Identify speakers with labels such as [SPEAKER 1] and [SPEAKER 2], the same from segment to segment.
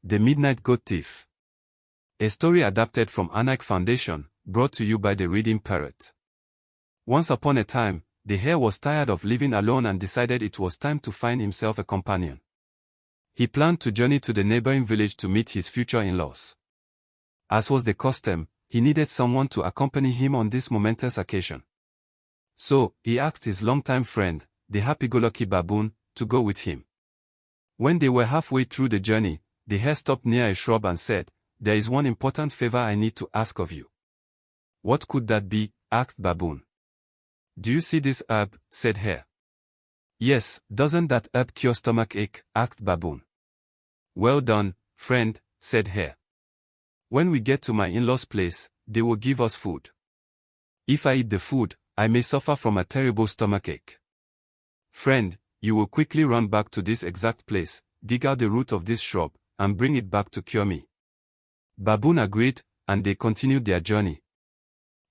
[SPEAKER 1] The Midnight Goat Thief. A story adapted from Anak Foundation, brought to you by the Reading Parrot. Once upon a time, the hare was tired of living alone and decided it was time to find himself a companion. He planned to journey to the neighboring village to meet his future in-laws. As was the custom, he needed someone to accompany him on this momentous occasion. So, he asked his longtime friend, the happy-go-lucky baboon, to go with him. When they were halfway through the journey, the hare stopped near a shrub and said, "There is one important favor I need to ask of you." "What could that be?" asked Baboon. "Do you see this herb?" said Hare. "Yes, doesn't that herb cure stomachache?" asked Baboon. "Well done, friend," said Hare. "When we get to my in-laws' place, they will give us food. If I eat the food, I may suffer from a terrible stomachache. Friend, you will quickly run back to this exact place, dig out the root of this shrub, and bring it back to cure me." Baboon agreed, and they continued their journey.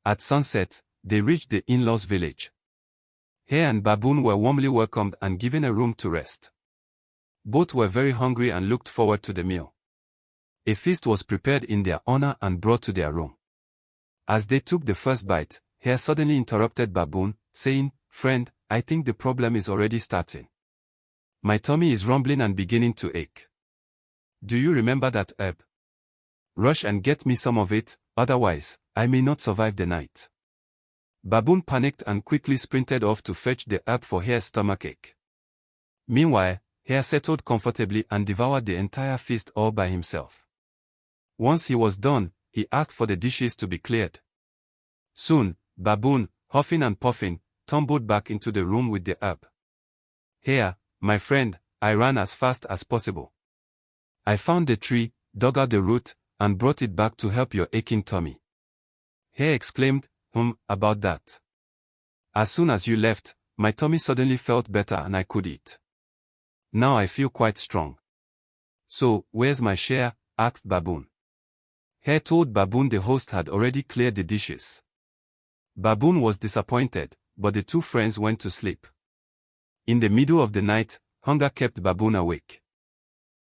[SPEAKER 1] At sunset, they reached the in-laws' village. Hare and Baboon were warmly welcomed and given a room to rest. Both were very hungry and looked forward to the meal. A feast was prepared in their honor and brought to their room. As they took the first bite, Hare suddenly interrupted Baboon, saying, "Friend, I think the problem is already starting. My tummy is rumbling and beginning to ache. Do you remember that herb? Rush and get me some of it, otherwise, I may not survive the night." Baboon panicked and quickly sprinted off to fetch the herb for Hare's stomachache. Meanwhile, Hare settled comfortably and devoured the entire feast all by himself. Once he was done, he asked for the dishes to be cleared. Soon, Baboon, huffing and puffing, tumbled back into the room with the herb. "Hare, my friend, I ran as fast as possible. I found the tree, dug out the root, and brought it back to help your aching tummy." Hare exclaimed, "About that. As soon as you left, my tummy suddenly felt better and I could eat. Now I feel quite strong." "So, where's my share?" asked Baboon. Hare told Baboon the host had already cleared the dishes. Baboon was disappointed, but the two friends went to sleep. In the middle of the night, hunger kept Baboon awake.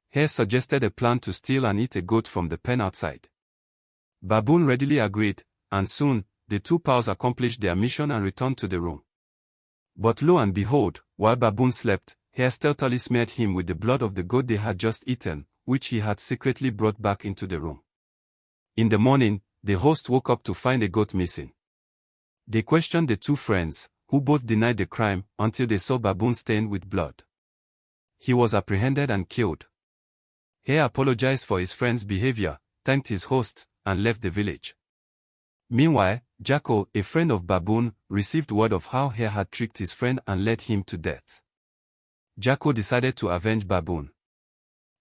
[SPEAKER 1] Hare suggested a plan to steal and eat a goat from the pen outside. Baboon readily agreed, and soon, the two pals accomplished their mission and returned to the room. But lo and behold, while Baboon slept, Hare stealthily smeared him with the blood of the goat they had just eaten, which he had secretly brought back into the room. In the morning, the host woke up to find a goat missing. They questioned the two friends, who both denied the crime, until they saw Baboon stained with blood. He was apprehended and killed. Hare apologized for his friend's behavior, thanked his host, and left the village. Meanwhile, Jacko, a friend of Baboon, received word of how Hare had tricked his friend and led him to death. Jacko decided to avenge Baboon.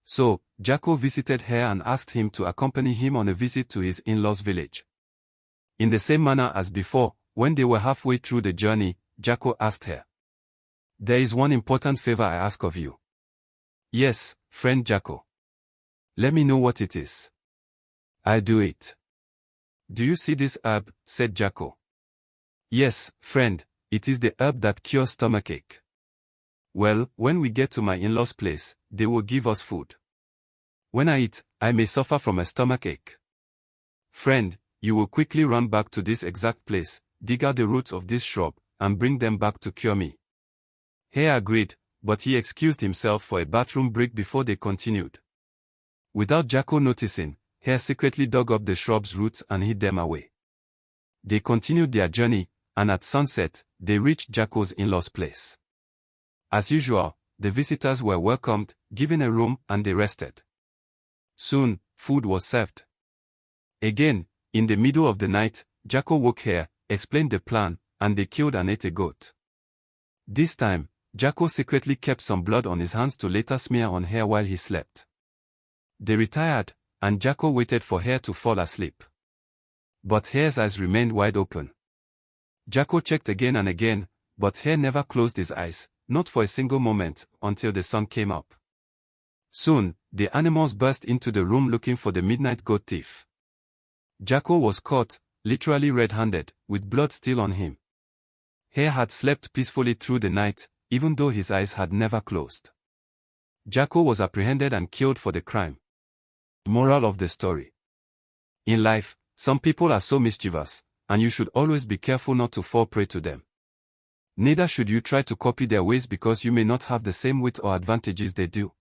[SPEAKER 1] So, Jacko visited Hare and asked him to accompany him on a visit to his in-laws' village. In the same manner as before, when they were halfway through the journey, Jacko asked Hare, "There is one important favor I ask of you." "Yes, friend Jacko. Let me know what it is." "I'll do it." "Do you see this herb?" said Jacko. "Yes, friend, it is the herb that cures stomachache. Well, when we get to my in-laws' place, they will give us food. When I eat, I may suffer from a stomachache. Friend, you will quickly run back to this exact place, dig out the roots of this shrub, and bring them back to cure me." Hare agreed, but he excused himself for a bathroom break before they continued. Without Jacko noticing, Hare secretly dug up the shrub's roots and hid them away. They continued their journey, and at sunset, they reached Jacko's in-laws' place. As usual, the visitors were welcomed, given a room, and they rested. Soon, food was served. Again, in the middle of the night, Jacko woke Hare, explained the plan, and they killed and ate a goat. This time, Jacko secretly kept some blood on his hands to later smear on Hare while he slept. They retired, and Jacko waited for Hare to fall asleep. But Hare's eyes remained wide open. Jacko checked again and again, but Hare never closed his eyes, not for a single moment, until the sun came up. Soon, the animals burst into the room looking for the midnight goat thief. Jacko was caught, literally red-handed, with blood still on him. Hare had slept peacefully through the night, even though his eyes had never closed. Jacko was apprehended and killed for the crime. Moral of the story. In life, some people are so mischievous, and you should always be careful not to fall prey to them. Neither should you try to copy their ways because you may not have the same wit or advantages they do.